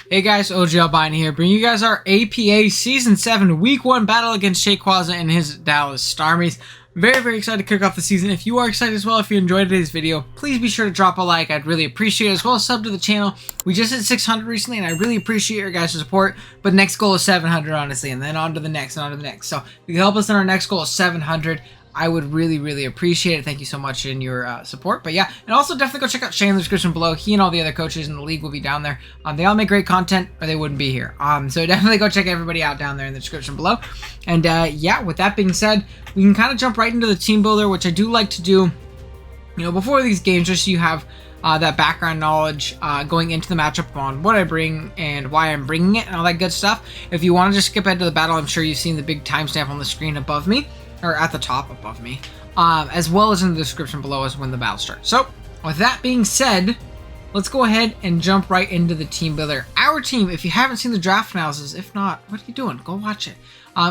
Hey guys, OGalbina here, bringing you guys our APA Season 7 Week 1 battle against Shaquaza and his Dallas Starmies. Very excited to kick off the season. If you are excited as well, if you enjoyed today's video, please be sure to drop a like. I'd really appreciate it, as well as sub to the channel. We just hit 600 recently, and I really appreciate your guys' support. But next goal is 700, honestly, and then on to the next, and on to the next. So if you can help us in our next goal of 700, I would really appreciate it. Thank you so much in your support. But yeah, and also definitely go check out Shane in the description below. He and all the other coaches in the league will be down there. They all make great content, or they wouldn't be here. So definitely go check everybody out down there in the description below. And yeah, with that being said, we can kind of jump right into the team builder, which I do like to do, you know, before these games, just so you have that background knowledge going into the matchup on what I bring and why I'm bringing it and all that good stuff. If you want to just skip ahead to the battle, I'm sure you've seen the big timestamp on the screen above me, or at the top above me, as well as in the description below as when the battle starts. So with that being said, let's go ahead and jump right into the team builder. Our team, if you haven't seen the draft analysis, if not, what are you doing? Go watch it.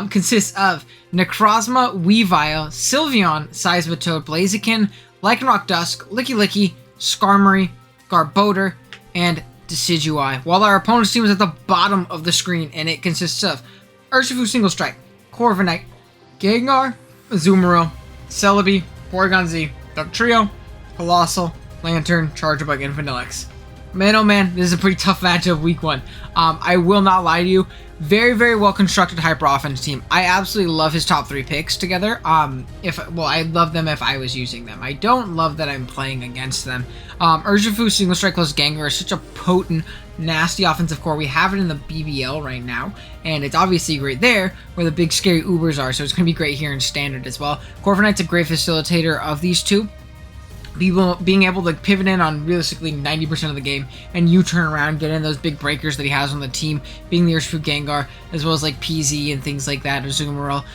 Consists of Necrozma, Weavile, Sylveon, Seismitoad, Blaziken, Lycanroc Dusk, Licky, Skarmory, Garbodor, and Decidueye. While our opponent's team is at the bottom of the screen, and it consists of Urshifu Single Strike, Corviknight, Gengar, Azumarill, Celebi, Porygon Z, Dugtrio, Colossal, Lantern, Charjabug, and Vanillix. Man, oh man, this is a pretty tough matchup week 1. I will not lie to you. Very well constructed hyper offense team. I absolutely love his top 3 picks together. I'd love them if I was using them. I don't love that I'm playing against them. Urshifu Single Strike plus Gengar is such a potent, nasty offensive core. We have it in the BBL right now, and it's obviously great there where the big scary Ubers are, so it's going to be great here in Standard as well. Corviknight's a great facilitator of these two. Being able to pivot in on realistically 90% of the game, and you turn around, get in those big breakers that he has on the team, being the Urshifu Gengar, as well as like PZ and things like that, or Azumarill.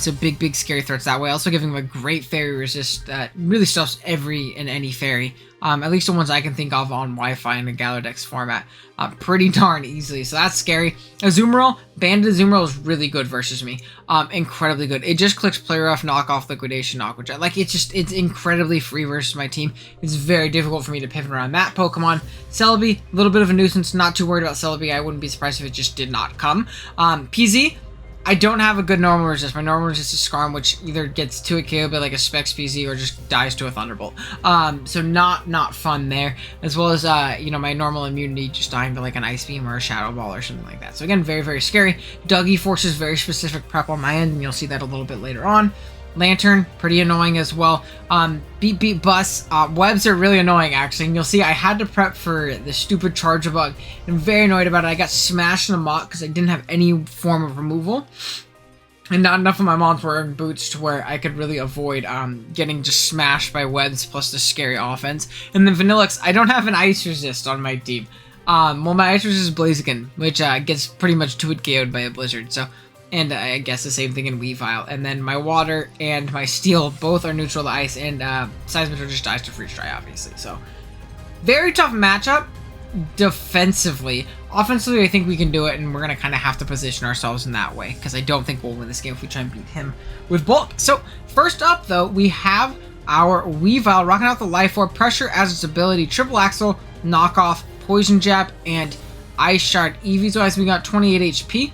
So big scary threats that way. Also giving him a great fairy resist that really stuffs every and any fairy. At least the ones I can think of on Wi-Fi in a Galadex format, pretty darn easily. So that's scary. Azumarill, Banded Azumarill is really good versus me. Incredibly good. It just clicks Play Rough, Knock Off, Liquidation, Aqua Jet. Like, it's incredibly free versus my team. It's very difficult for me to pivot around that Pokemon. Celebi, a little bit of a nuisance. Not too worried about Celebi. I wouldn't be surprised if it just did not come. PZ, I don't have a good normal resist. My normal resist is Skarm, which either gets to a KO by like a Specs PZ or just dies to a Thunderbolt. So not fun there. As well as, you know, my normal immunity just dying to like an Ice Beam or a Shadow Ball or something like that. So again, very scary. Dougie forces very specific prep on my end, and you'll see that a little bit later on. Lantern, pretty annoying as well. Beat Bus. Webs are really annoying, actually. And you'll see I had to prep for the stupid Charjabug. I'm very annoyed about it. I got smashed in the mock because I didn't have any form of removal. And not enough of my mons were in boots to where I could really avoid getting just smashed by webs plus the scary offense. And then Vanillix, I don't have an Ice Resist on my team. Well, my Ice Resist is Blaziken, which gets pretty much 2-hit KO'd by a Blizzard. So, and I guess the same thing in Weavile. And then my Water and my Steel both are neutral to Ice, and Seismitoad just dies to Freeze Dry, obviously. So, very tough matchup defensively. Offensively, I think we can do it, and we're going to kind of have to position ourselves in that way, because I don't think we'll win this game if we try and beat him with Bulk. So, first up, though, we have our Weavile rocking out the Life Orb, Pressure as its ability, Triple Axle, Knockoff, Poison Jab, and Ice Shard. EVs-wise, we got 28 HP.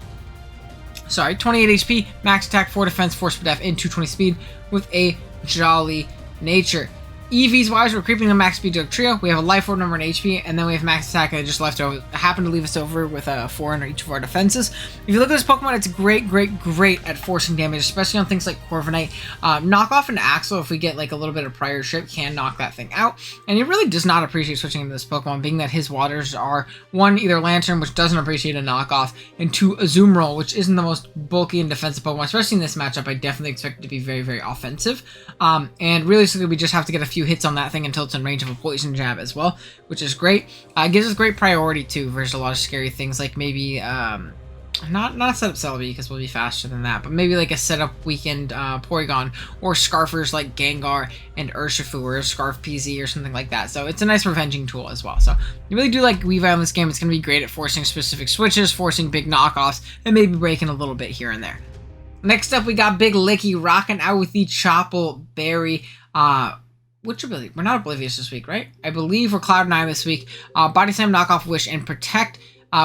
Sorry, 28 HP, max attack, 4 defense, 4 speed F, and 220 speed with a jolly nature. EVs wise, we're creeping a max speed Dugtrio. We have a life orb number and HP, and then we have max attack that just left over. Happened to leave us over with 4 under each of our defenses. If you look at this Pokemon, it's great at forcing damage, especially on things like Corviknight. Knockoff and Axel, if we get like a little bit of prior ship, can knock that thing out. And he really does not appreciate switching into this Pokemon, being that his waters are 1, either Lantern, which doesn't appreciate a knockoff, and 2, Azumarill, which isn't the most bulky and defensive Pokemon. Especially in this matchup, I definitely expect it to be very offensive. And realistically, we just have to get a few hits on that thing until it's in range of a Poison Jab as well, which is great. Gives us great priority too versus a lot of scary things like maybe not setup Celebi because we'll be faster than that, but maybe like a setup weakened Porygon or Scarfers like Gengar and Urshifu or Scarf PZ or something like that. So it's a nice revenging tool as well. So you really do like Weavile in this game. It's going to be great at forcing specific switches, forcing big knockoffs, and maybe breaking a little bit here and there. Next up, we got Big Licky rocking out with the Chople Berry. which ability? We're not Oblivious this week, right? I believe we're Cloud 9 this week. Body Slam, Knock Off, Wish, and Protect.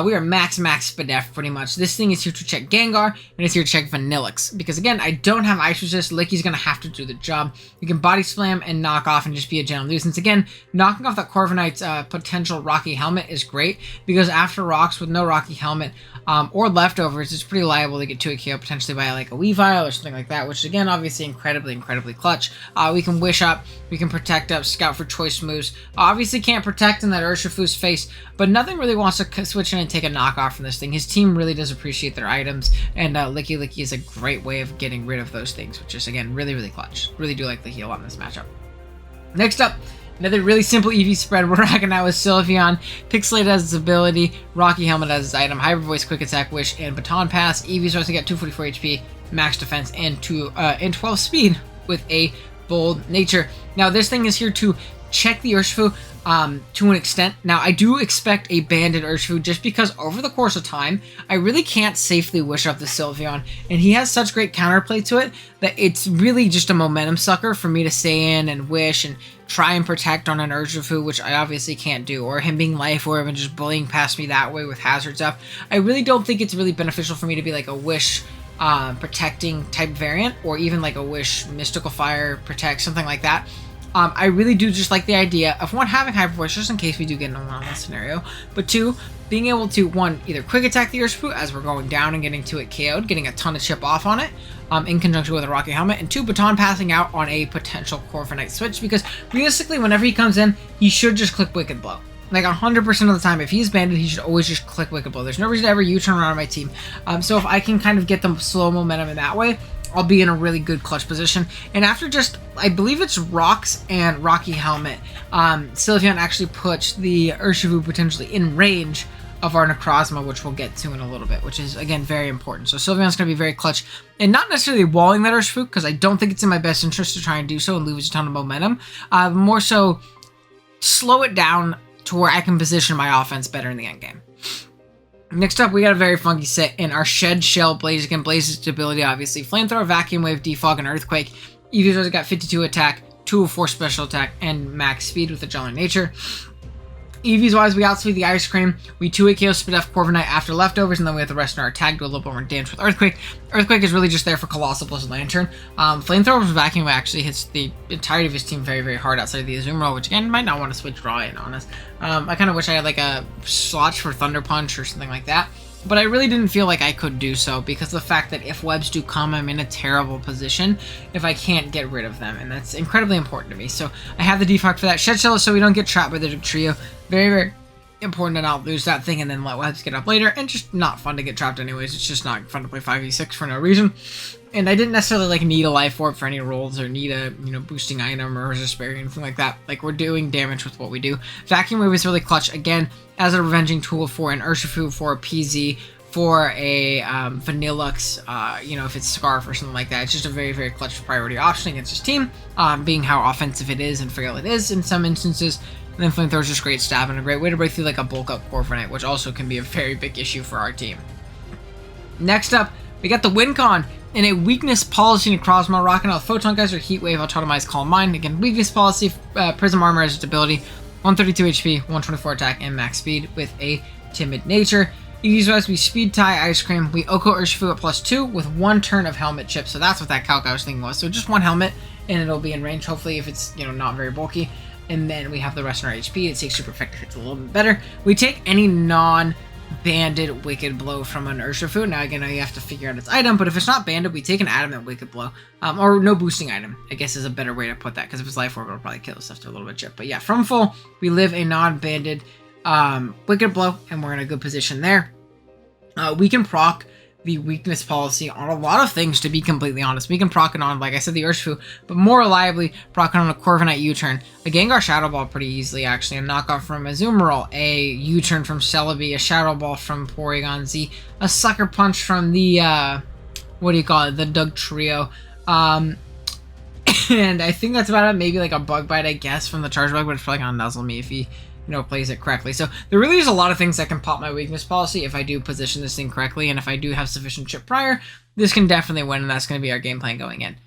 We are max Spadef pretty much. This thing is here to check Gengar, and it's here to check Vanillix. Because again, I don't have Ice Resist. Licky's going to have to do the job. You can Body Slam and Knock Off and just be a gentle nuisance. Again, knocking off that Corviknight's potential Rocky Helmet is great, because after rocks with no Rocky Helmet or leftovers, it's pretty liable to get to a KO potentially by like a Weavile or something like that, which is again, obviously incredibly clutch. We can Wish up, we can Protect up, Scout for choice moves. Obviously can't Protect in that Urshifu's face, but nothing really wants to switch in and take a knockoff from this thing. His team really does appreciate their items, and Licky is a great way of getting rid of those things, which is again really clutch. Really do like Licky a lot in this matchup. Next up, another really simple EV spread. We're rocking out with Sylveon. Pixelate as its ability, Rocky Helmet as its item, Hyper Voice, Quick Attack, Wish, and Baton Pass. Eevee's supposed to get 244 HP, max defense, and 12 speed with a bold nature. Now this thing is here to check the Urshifu to an extent. Now I do expect a banded Urshifu, just because over the course of time I really can't safely Wish up the Sylveon, and he has such great counterplay to it that it's really just a momentum sucker for me to stay in and Wish and try and Protect on an Urshifu, which I obviously can't do, or him being Life Orb and just bullying past me that way with hazards up. I really don't think it's really beneficial for me to be like a Wish protecting type variant, or even like a Wish Mystical Fire Protect, something like that. I really do just like the idea of, one, having Hyper Voice just in case we do get in a one-on-one scenario, but two, being able to, one, either Quick Attack the Urshifu as we're going down and getting to it KO'd, getting a ton of chip off on it, in conjunction with a Rocky Helmet, and two, Baton Passing out on a potential Corviknight switch, because realistically, whenever he comes in, he should just click Wicked Blow. Like 100% of the time, if he's banded, he should always just click Wicked Blow. There's no reason to ever U-turn around on my team. So if I can kind of get them slow momentum in that way, I'll be in a really good clutch position. And after just, I believe it's Rocks and Rocky Helmet, Sylveon actually puts the Urshifu potentially in range of our Necrozma, which we'll get to in a little bit, which is, again, very important. So Sylveon's going to be very clutch, and not necessarily walling that Urshifu, because I don't think it's in my best interest to try and do so and lose a ton of momentum. More so, slow it down to where I can position my offense better in the end game. Next up, we got a very funky set in our Shed Shell Blaziken. Blaziken's ability, obviously, Flamethrower, Vacuum Wave, Defog, and Earthquake. Eevee's always got 52 attack, 204 special attack, and max speed with a Jolly Nature. Eevee's wise, we outspeed the Ice Cream. We 2-hit KO Spadef Corviknight after leftovers, and then we have the rest in our attack, do a little bit more damage with Earthquake. Earthquake is really just there for Colossal plus Lantern. Flamethrower's Vacuum actually hits the entirety of his team very hard outside of the Azumarill, which again, might not want to switch draw in on us. I kind of wish I had like a slot for Thunder Punch or something like that, but I really didn't feel like I could do so because of the fact that if webs do come, I'm in a terrible position if I can't get rid of them, and that's incredibly important to me. So I have the defog for that. Shed Shell so we don't get trapped by the trio. Very important to not lose that thing and then let webs get up later, and just not fun to get trapped anyways. It's just not fun to play 5v6 for no reason. And I didn't necessarily like need a Life Orb for any rolls or need a boosting item or resist barrier or anything like that. Like, we're doing damage with what we do. Vacuum Wave is really clutch again as a revenging tool for an Urshifu, for a PZ, for a Vanillux, if it's Scarf or something like that. It's just a very clutch priority option against his team, being how offensive it is and frail it is in some instances. And then Flamethrower is just great stab and a great way to break through like a bulk up Corviknight, which also can be a very big issue for our team. Next up, we got the Wincon in a weakness policy Necrozma, rocking out Photon Geyser, Heat Wave, Autotomize, Calm Mind. Again, weakness policy, Prism Armor as its ability, 132 HP, 124 attack, and max speed with a timid nature. Eevee's wise, we Speed Tie Ice Cream, we Oko Urshifu at +2 with 1 turn of Helmet Chip. So that's what that calc I was thinking was. So just 1 helmet, and it'll be in range, hopefully, if it's not very bulky. And then we have the rest in our HP. It takes Super Effective Hits a little bit better. We take any non-banded Wicked Blow from an Urshifu. Now, again, you have to figure out its item, but if it's not banded, we take an Adamant Wicked Blow. Or no boosting item, I guess is a better way to put that, because if it's Life Orb, it'll probably kill stuff to a little bit chip. But yeah, from full, we live a non-banded Wicked Blow, and we're in a good position there. We can proc the weakness policy on a lot of things, to be completely honest. We can proc it on, like I said, the Urshifu, but more reliably proc it on a Corviknight U-turn, a Gengar Shadow Ball pretty easily, actually, a knockoff from Azumarill, a U-turn from Celebi, a Shadow Ball from Porygon Z, a Sucker Punch from the, the Doug Trio, and I think that's about it. Maybe like a Bug Bite, I guess, from the Charge Bug, but it's probably gonna nuzzle me if he plays it correctly. So there really is a lot of things that can pop my weakness policy if I do position this thing correctly, and if I do have sufficient chip prior, this can definitely win, and that's going to be our game plan going in.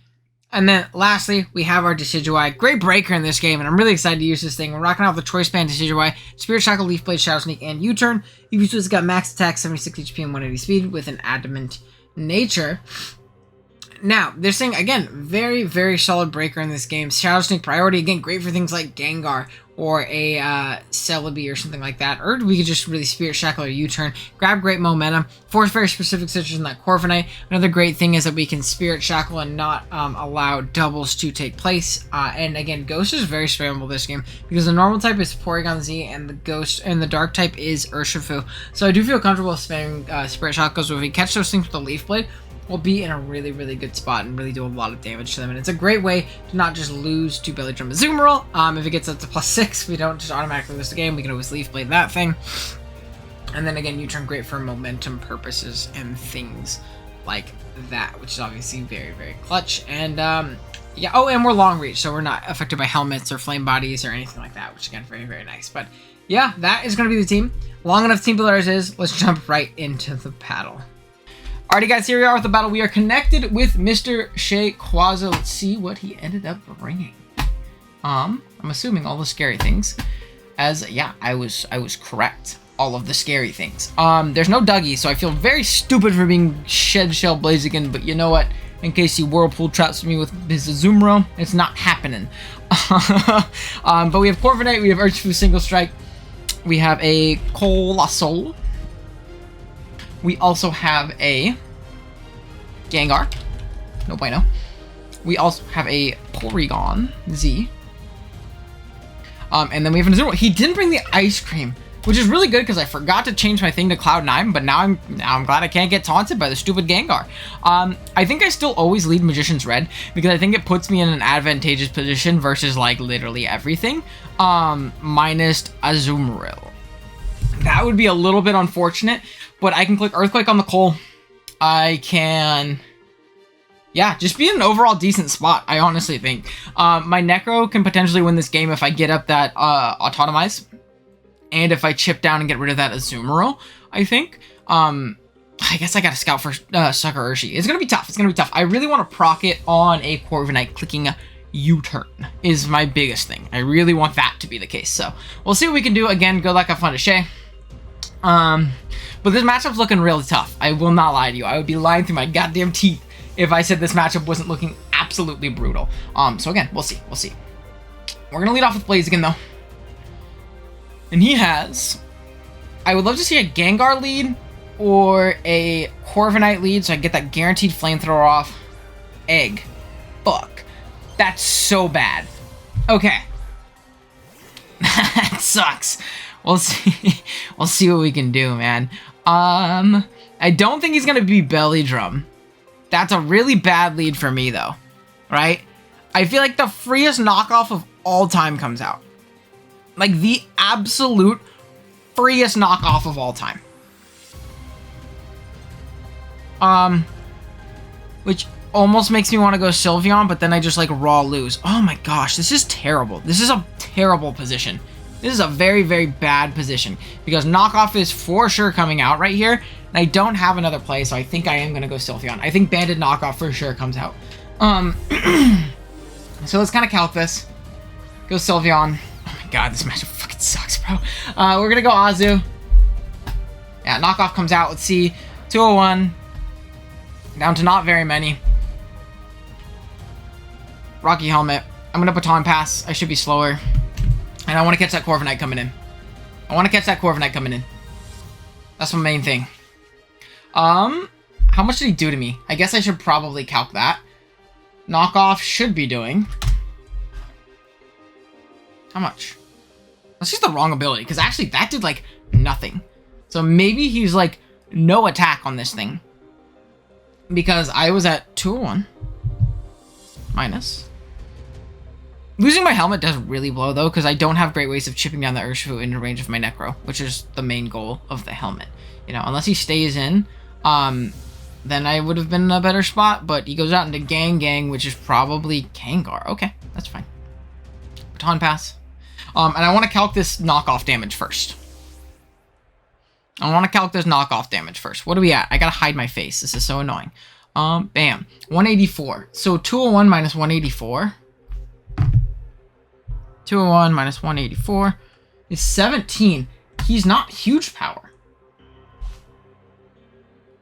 And then lastly, we have our Decidueye. Great breaker in this game, and I'm really excited to use this thing. We're rocking out the Choice Band Decidueye, Spirit Shackle, Leaf Blade, Shadow Sneak, and U-Turn. It's got max attack, 76 HP, and 180 speed with an adamant nature. Now, this thing, again, very, very solid breaker in this game. Shadow Sneak priority, again, great for things like Gengar or a Celebi or something like that. Or we could just really Spirit Shackle or U-Turn. Grab great momentum. Force very specific situations like Corviknight. Another great thing is that we can Spirit Shackle and not allow doubles to take place. And again, Ghost is very spammable this game because the normal type is Porygon Z and the Ghost and the Dark type is Urshifu. So I do feel comfortable spamming Spirit Shackle. So if we catch those things with the Leaf Blade, we'll be in a really, really good spot and really do a lot of damage to them. And it's a great way to not just lose to Belly Drum Azumarill. If it gets up to +6, we don't just automatically lose the game. We can always Leaf Blade that thing. And then again, U-Turn great for momentum purposes and things like that, which is obviously very, very clutch. And yeah, oh, and we're long reach, so we're not affected by helmets or flame bodies or anything like that, which again, very, very nice. But yeah, that is going to be the team. Long enough team builder as is. Let's jump right into the battle. Alrighty guys, here we are with the battle. We are connected with Mr. Shayquaza. Let's see what he ended up bringing. I'm assuming all the scary things. As, yeah, I was correct. All of the scary things. There's no Dougie, so I feel very stupid for being Shed Shell Blaziken, but you know what? In case he Whirlpool traps me with his Azumarill, it's not happening. But we have Corviknight, we have Urshifu Single Strike, we have a Colossal. We also have a Gengar. No bueno. We also have a Porygon Z. And then we have an Azumarill. He didn't bring the ice cream, which is really good because I forgot to change my thing to Cloud 9, but now I'm glad I can't get taunted by the stupid Gengar. I think I still always lead Magician's Red because I think it puts me in an advantageous position versus like literally everything. Minus Azumarill. That would be a little bit unfortunate. But I can click Earthquake on the Coal. I can, yeah, just be in an overall decent spot, I honestly think. My Necro can potentially win this game if I get up that Autotomize. And if I chip down and get rid of that Azumarill, I think. I guess I gotta scout for Sucker Urshi. It's gonna be tough, it's gonna be tough. I really want to proc it on a Corviknight clicking U-Turn is my biggest thing. I really want that to be the case. So, we'll see what we can do. Again, good luck, have fun to Shay. But this matchup's looking really tough. I will not lie to you. I would be lying through my goddamn teeth if I said this matchup wasn't looking absolutely brutal. So again, we'll see. We'll see. We're gonna lead off with Blaziken though. And he has, I would love to see a Gengar lead or a Corviknight lead so I get that guaranteed flamethrower off. Egg. Fuck. That's so bad. Okay. That sucks. We'll see. We'll see what we can do, man. I don't think he's gonna be Belly Drum. That's a really bad lead for me, though. Right? I feel like the freest knockoff of all time comes out. Like the absolute freest knockoff of all time. Which almost makes me want to go Sylveon, but then I just like raw lose. Oh my gosh, this is terrible. This is a terrible position. This is a very, very bad position because knockoff is for sure coming out right here. And I don't have another play, so I think I am going to go Sylveon. I think banded knockoff for sure comes out. So let's kind of calc this. Go Sylveon. Oh my god, this matchup fucking sucks, bro. We're going to go Azu. Yeah, knockoff comes out. Let's see. 201. Down to not very many. Rocky Helmet. I'm going to Baton Pass. I should be slower. And I want to catch that Corviknight coming in. I want to catch that Corviknight coming in. That's my main thing. How much did he do to me? I guess I should probably calc that. Knockoff should be doing. How much? That's just the wrong ability, because actually that did, like, nothing. So maybe he's, like, no attack on this thing. Because I was at 201. Minus. Losing my helmet does really blow, though, because I don't have great ways of chipping down the Urshifu in range of my Necro, which is the main goal of the helmet. You know, unless he stays in, then I would have been in a better spot, but he goes out into Gang, which is probably Gengar. Okay, that's fine. Baton Pass. And I want to calc this knockoff damage first. What are we at? I gotta hide my face. This is so annoying. Bam. 184. So 201 minus 184. 201 minus 184 is 17. He's not huge power.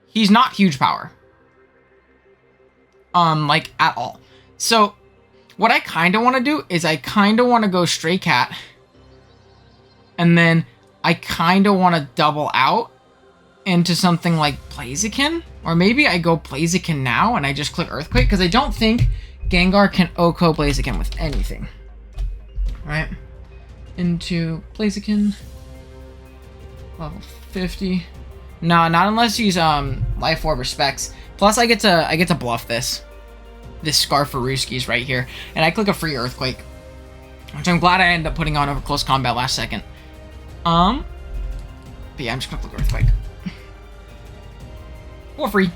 He's not huge power. Like, at all. So, what I kind of want to do is I kind of want to go Stray Cat. And then I kind of want to double out into something like Blaziken. Or maybe I go Blaziken now and I just click Earthquake. Because I don't think Gengar can OHKO Blaziken with anything. Right? Into Blaziken. Level 50. No, not unless he's Life Orb or Specs. Plus I get to bluff this Scarfaruski's right here. And I click a free Earthquake. Which I'm glad I ended up putting on over close combat last second. But yeah, I'm just gonna click Earthquake. For free.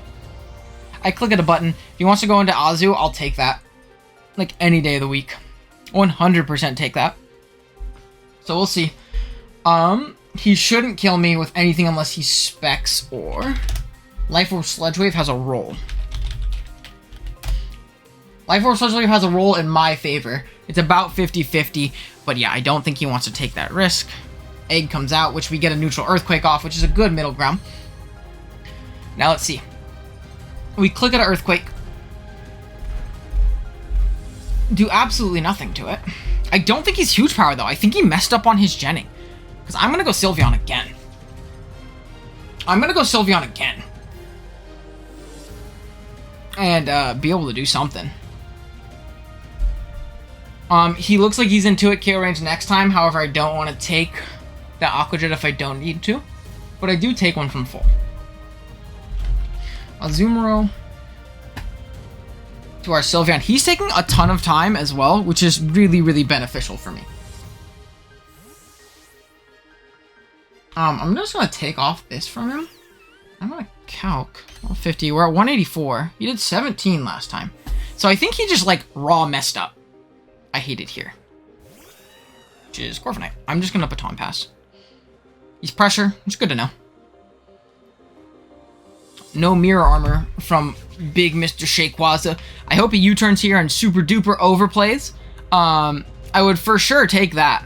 I click at a button. If he wants to go into Azu, I'll take that. Like any day of the week. 100% take that. So we'll see. He shouldn't kill me with anything unless he Specs or... Life Orb Sludge Wave has a roll. Life Orb Sludge Wave has a roll in my favor. It's about 50-50. But yeah, I don't think he wants to take that risk. Egg comes out, which we get a neutral Earthquake off, which is a good middle ground. Now let's see. We click at an Earthquake. Do absolutely nothing to it. I don't think he's huge power, though. I think he messed up on his genning. Because I'm going to go Sylveon again. And be able to do something. He looks like he's into it KO range next time. However, I don't want to take the Aqua Jet if I don't need to. But I do take one from full. Azumarill to our Sylveon. He's taking a ton of time as well, which is really, really beneficial for me. I'm just going to take off this from him. I'm going to calc. 50. We're at 184. He did 17 last time. So I think he just, like, raw messed up. I hate it here. Which is Corviknight. I'm just going to Baton Pass. He's pressure. It's good to know. No mirror armor from big Mr. Shakewaza. I hope he U-turns here and super duper overplays. I would for sure take that.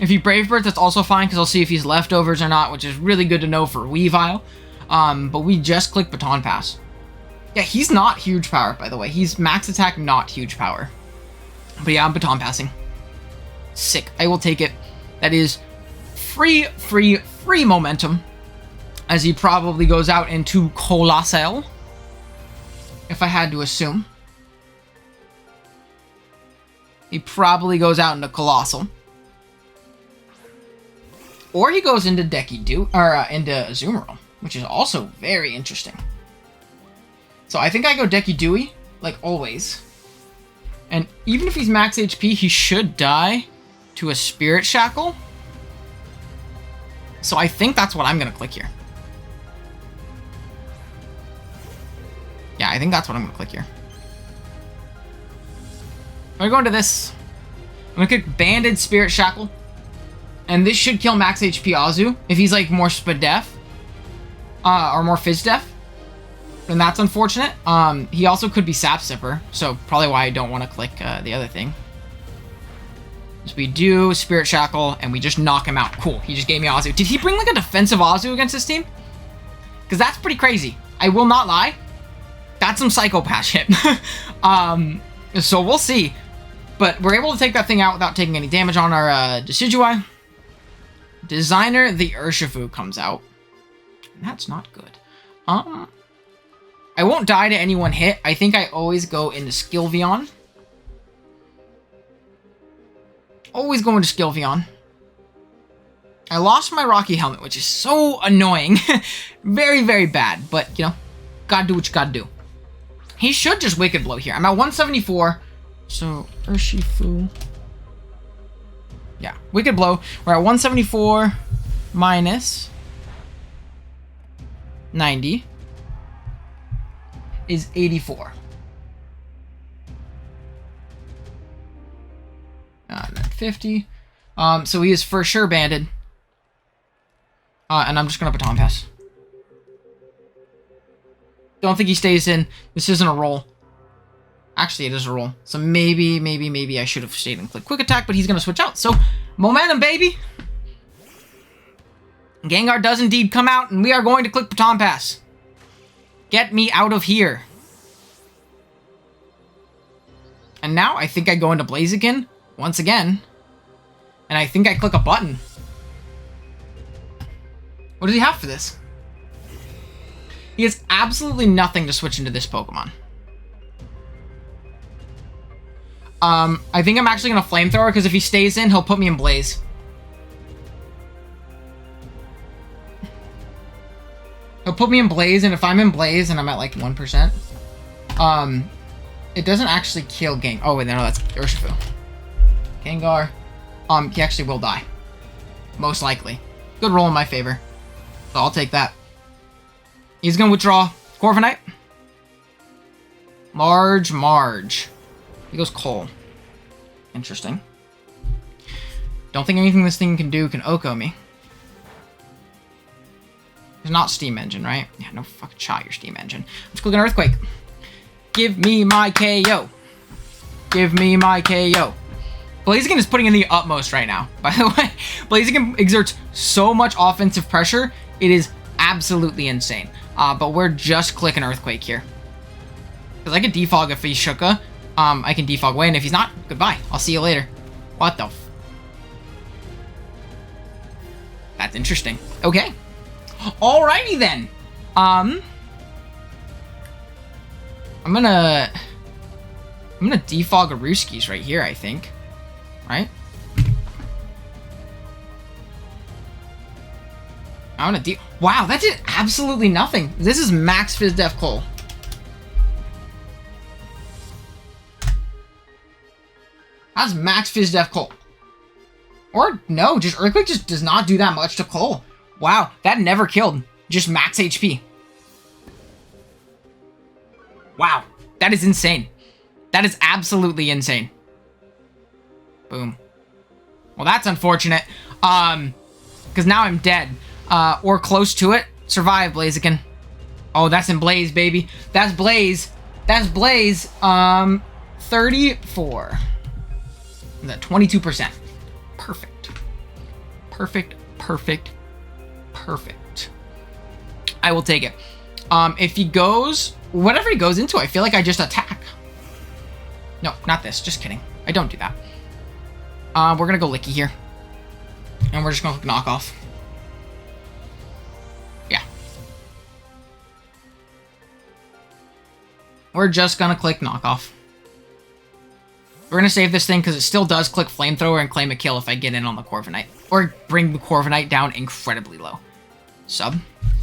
If he Brave Birds, that's also fine, because I'll see if he's leftovers or not, which is really good to know for Weavile. But we just click Baton Pass. Yeah, he's not huge power, by the way. He's max attack, not huge power. But yeah, I'm Baton Passing. Sick. I will take it. That is free momentum. As he probably goes out into Colossal. If I had to assume. He probably goes out into Colossal. Or he goes into into Azumarill, which is also very interesting. So I think I go Decky Dewey, like always. And even if he's max HP, he should die to a Spirit Shackle. So I think that's what I'm going to click here. Yeah, I think that's what I'm going to click here. I'm going to go into this. I'm going to click Banded Spirit Shackle. And this should kill max HP Azu if he's like more Spadef. Or more Fizdef. And that's unfortunate. He also could be Sap Sipper. So probably why I don't want to click the other thing. So we do Spirit Shackle and we just knock him out. Cool. He just gave me Azu. Did he bring like a defensive Azu against this team? Because that's pretty crazy. I will not lie. That's some Psychopath shit. So we'll see. But we're able to take that thing out without taking any damage on our Decidueye. Designer the Urshifu comes out. That's not good. I won't die to any one hit. I think I always go into Skilvion. Always go into Skilvion. I lost my Rocky Helmet, which is so annoying. Very, very bad. But, you know, gotta do what you gotta do. He should just Wicked Blow here. I'm at 174. So, Urshifu. Yeah, Wicked Blow. We're at 174 minus 90 is 84. And then 50. So he is for sure banded. And I'm just going to Baton Pass. Don't think he stays in. This isn't a roll. Actually, it is a roll. So maybe I should have stayed and clicked quick attack, but he's going to switch out. So, momentum, baby. Gengar does indeed come out, and we are going to click Baton Pass. Get me out of here. And now I think I go into Blaziken once again. And I think I click a button. What does he have for this? He has absolutely nothing to switch into this Pokemon. I think I'm actually going to Flamethrower, because if he stays in, he'll put me in Blaze. He'll put me in Blaze, and if I'm in Blaze and I'm at like 1%, it doesn't actually kill Gang. Oh, wait, no, that's Urshifu. Gengar. He actually will die. Most likely. Good roll in my favor. So I'll take that. He's going to withdraw Corviknight. Marge. He goes Cole. Interesting. Don't think anything this thing can do can Oko me. It's not Steam Engine, right? Yeah, no fucking shot, your Steam Engine. Let's click an Earthquake. Give me my KO. Give me my KO. Blaziken is putting in the utmost right now, by the way. Blaziken exerts so much offensive pressure. It is absolutely insane. But we're just clicking Earthquake here. Because I can defog if he's Shuka. I can defog away, and if he's not, goodbye. I'll see you later. What the f... That's interesting. Okay. Alrighty then. I'm gonna defog a Rooskies right here, I think. Right? I'm gonna wow, that did absolutely nothing. This is max Fizz Def Cole. That's max Fizz Def Cole. Or no, just Earthquake just does not do that much to Cole. Wow, that never killed. Just max HP. Wow, that is insane. That is absolutely insane. Boom. Well, that's unfortunate. Because now I'm dead. Or close to it. Survive, Blaziken. Oh, that's in Blaze, baby. That's Blaze. That's Blaze. 34. Is that 22%? Perfect. Perfect. I will take it. If he goes... Whatever he goes into, I feel like I just attack. No, not this. Just kidding. I don't do that. We're gonna go Licky here. And we're just gonna knock off. Yeah. We're just gonna click knockoff. We're gonna save this thing because it still does click Flamethrower and claim a kill if I get in on the Corviknight. Or bring the Corviknight down incredibly low. Sub.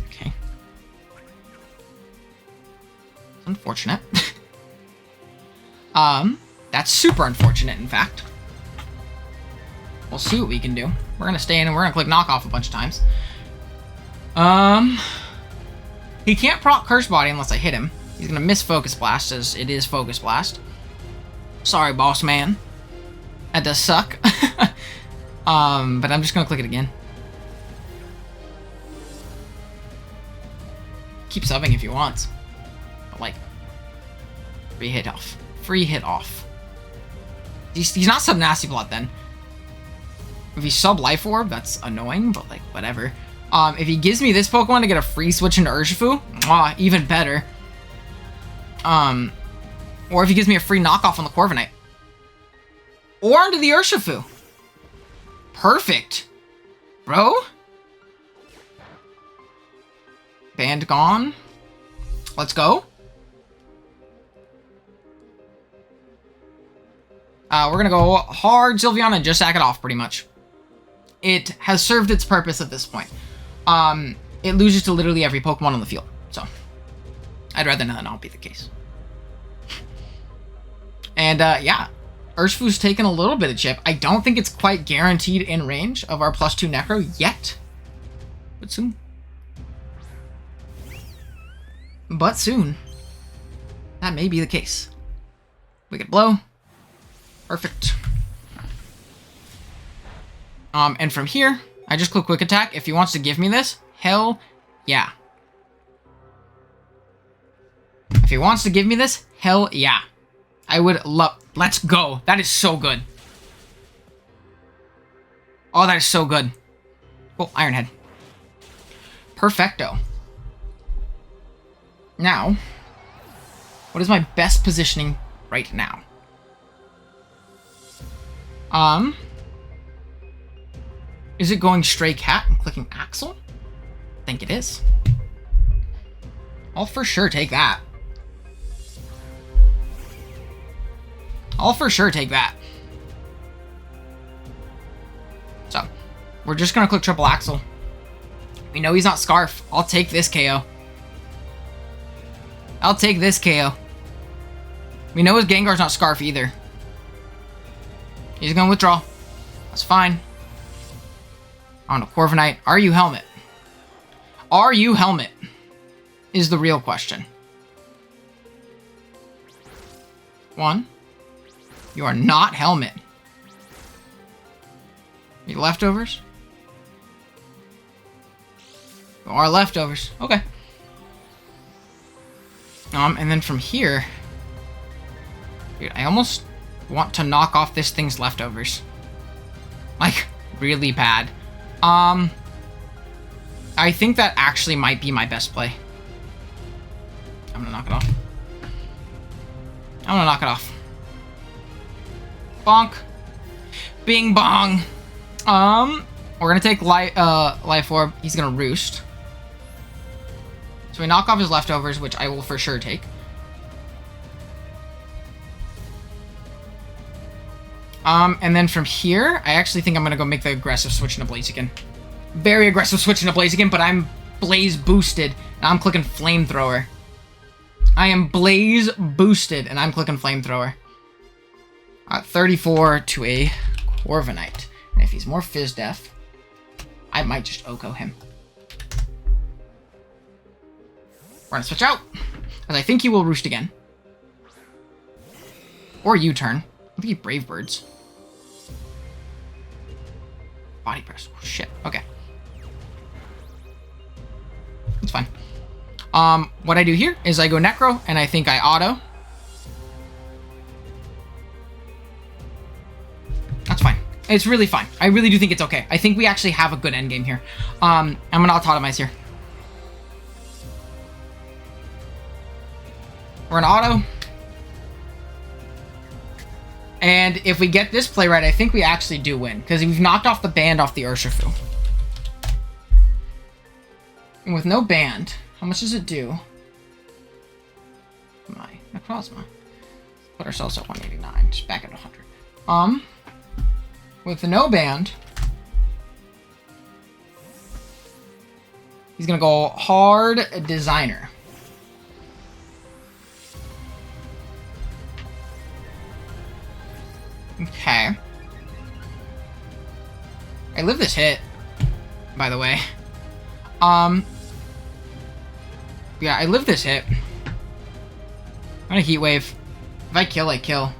Okay. Unfortunate. That's super unfortunate, in fact. We'll see what we can do. We're gonna stay in and we're gonna click knockoff a bunch of times. He can't proc Curse Body unless I hit him. He's gonna miss Focus Blast, as it is Focus Blast. Sorry, boss man. That does suck. But I'm just gonna click it again. Keep subbing if you want. But like, free hit off. Free hit off. He's not sub Nasty Plot then. If he's sub Life Orb, that's annoying, but like, whatever. If he gives me this Pokemon to get a free switch into Urshifu, even better. Or if he gives me a free knockoff on the Corviknight. Or onto the Urshifu. Perfect. Bro? Band gone. Let's go. We're gonna go hard Sylveon and just sack it off, pretty much. It has served its purpose at this point. It loses to literally every Pokemon on the field, so I'd rather that not be the case. And yeah, Urshifu's taken a little bit of chip. I don't think it's quite guaranteed in range of our +2 Necro yet, but soon. But soon, that may be the case. Wicked Blow. Perfect. And from here, I just click Quick Attack. If he wants to give me this, hell yeah. If he wants to give me this, hell yeah. I would love... Let's go. That is so good. Oh, that is so good. Oh, Iron Head. Perfecto. Now, what is my best positioning right now? Is it going Stray Cat and clicking Axel? I think it is. I'll for sure take that. I'll for sure take that. So, we're just gonna click triple Axel. We know he's not Scarf. I'll take this KO. I'll take this KO. We know his Gengar's not Scarf either. He's gonna withdraw. That's fine. On a Corviknight. Are you Helmet? Are you Helmet? Is the real question. 1. You are not Helmet. You leftovers? You are leftovers. Okay. And then from here... Dude, I almost want to knock off this thing's leftovers. Like, really bad. I think that actually might be my best play. I'm gonna knock it off. I'm gonna knock it off. Bonk. Bing bong. We're gonna take Life Orb. He's gonna Roost. So we knock off his leftovers, which I will for sure take. And then from here, I actually think I'm gonna go make the aggressive switch into Blaziken. Very aggressive switch into Blaziken, but I'm Blaze boosted, and I'm clicking Flamethrower. I am Blaze boosted, and I'm clicking Flamethrower. 34 to a Corviknight. And if he's more Fizz Def, I might just Oko him. We're gonna switch out, because I think he will Roost again. Or U-turn. I think he Brave Birds. Body Press. Oh, shit. Okay. It's fine. What I do here is I go Necro, and I think I auto. That's fine. It's really fine. I really do think it's okay. I think we actually have a good endgame here. I'm gonna autotomize here. We're gonna auto. And if we get this play right, I think we actually do win. Because we've knocked off the band off the Urshifu. And with no band, how much does it do? My Necrozma. Put ourselves at 189. Just back at 100. With no band, he's gonna go hard Designer. Okay. I live this hit, by the way. Yeah, I live this hit. I'm gonna Heat Wave. If I kill, I kill.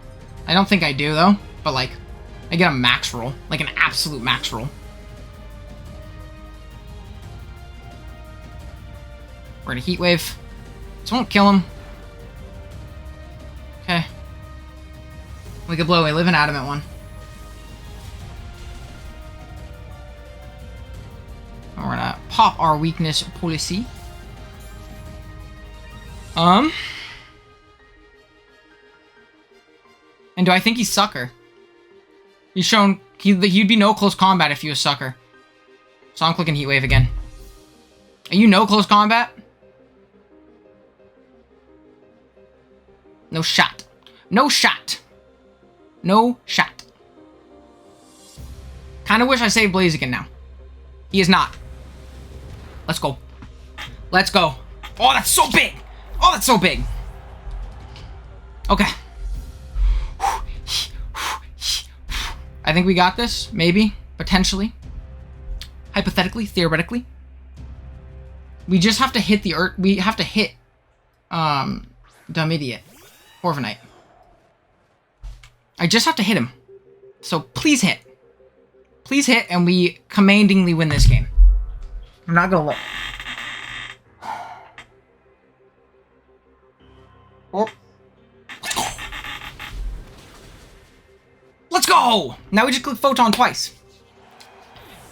I don't think I do, though. But, like, I get a max roll. Like, an absolute max roll. We're gonna Heat Wave. This won't kill him. Okay. We could blow away. Live an Adamant one. And we're gonna pop our weakness policy. And do I think he's Sucker? He's shown he'd be no close combat if he was Sucker. So I'm clicking Heat Wave again. Are you no close combat? No shot. No shot. No shot. Kind of wish I saved Blaziken now. He is not. Let's go. Let's go. Oh, that's so big. Oh, that's so big. Okay. I think we got this. Maybe. Potentially. Hypothetically. Theoretically. We just have to hit the... We have to hit... Dumb Idiot. Corviknight. I just have to hit him. So please hit. Please hit, and we commandingly win this game. I'm not gonna look. Oh. Let's go! Now we just click Photon twice.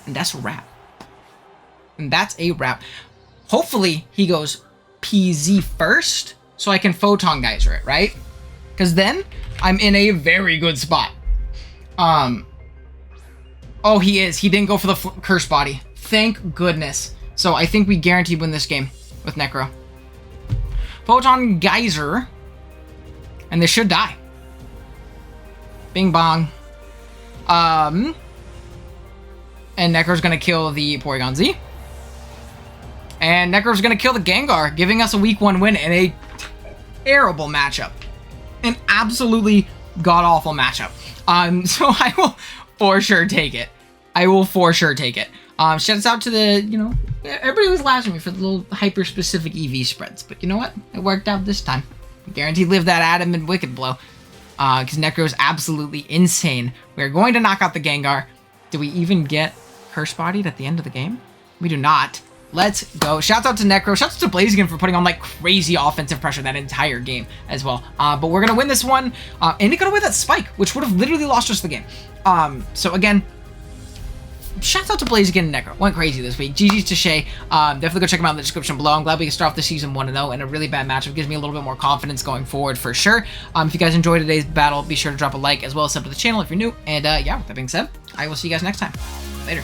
And that's a wrap. And that's a wrap. Hopefully he goes PZ first, so I can Photon Geyser it, right? Because then I'm in a very good spot. Oh, he is. He didn't go for the Curse Body. Thank goodness. So I think we guaranteed win this game with Necro. Photon Geyser. And this should die. Bing bong. And Necro's gonna kill the Porygon Z. And Necro's gonna kill the Gengar, giving us a week 1 win in a terrible matchup. An absolutely god-awful matchup. So I will for sure take it. I will for sure take it. Shouts out to the, you know, everybody was laughing at me for the little hyper-specific EV spreads. But you know what? It worked out this time. Guaranteed live that Adam and Wicked Blow. Because Necro is absolutely insane. We're going to knock out the Gengar. Do we even get Curse Bodied at the end of the game? We do not. Let's go. Shouts out to Necro. Shouts out to Blaziken for putting on like crazy offensive pressure that entire game as well. But we're going to win this one. And it got away that spike, which would have literally lost us the game. So again, shouts out to Blaziken and Necro. Went crazy this week. GG's to Shay. Definitely go check them out in the description below. I'm glad we can start off the season 1-0 in a really bad matchup. Gives me a little bit more confidence going forward for sure. If you guys enjoyed today's battle, be sure to drop a like as well as sub to the channel if you're new. And yeah, with that being said, I will see you guys next time. Later.